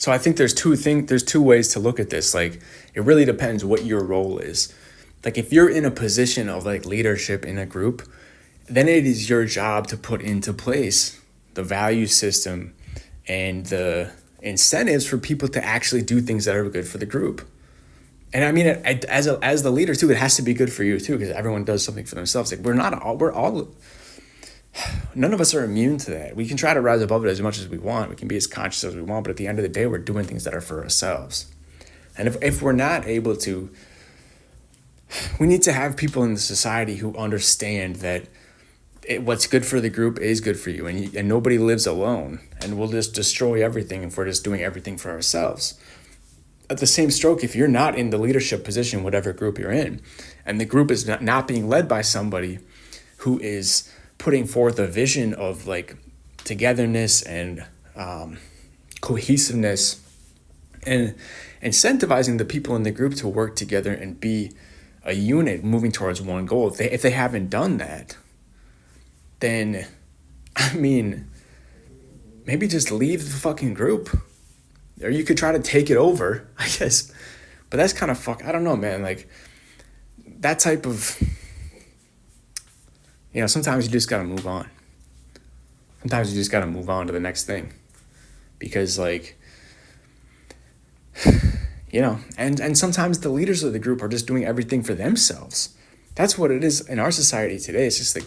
So I think there's two ways to look at this. Like, it really depends what your role is. Like, if you're in a position of like leadership in a group, then it is your job to put into place the value system and the incentives for people to actually do things that are good for the group. And I mean, as the leader too, it has to be good for you too, because everyone does something for themselves. Like, we're all, none of us are immune to that. We can try to rise above it as much as we want. We can be as conscious as we want, but at the end of the day, we're doing things that are for ourselves. And if we're not able to, we need to have people in the society who understand that what's good for the group is good for you, and nobody lives alone, and we'll just destroy everything if we're just doing everything for ourselves. At the same stroke, if you're not in the leadership position, whatever group you're in, and the group is not being led by somebody who is putting forth a vision of like togetherness and cohesiveness and incentivizing the people in the group to work together and be a unit moving towards one goal, if they haven't done that, then, I mean, maybe just leave the fucking group. Or you could try to take it over, I guess. But that's kind of I don't know, man. Like, that type of, sometimes you just got to move on. Sometimes you just got to move on to the next thing. Because, like, and sometimes the leaders of the group are just doing everything for themselves. That's what it is in our society today. It's just like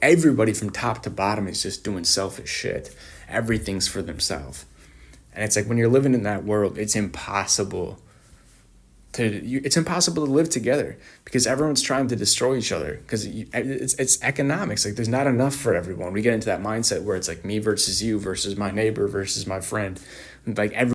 everybody from top to bottom is just doing selfish shit. Everything's for themselves. And it's like, when you're living in that world, it's impossible to live together, because everyone's trying to destroy each other, because it's economics. Like, there's not enough for everyone. We get into that mindset where it's like me versus you versus my neighbor versus my friend. Like,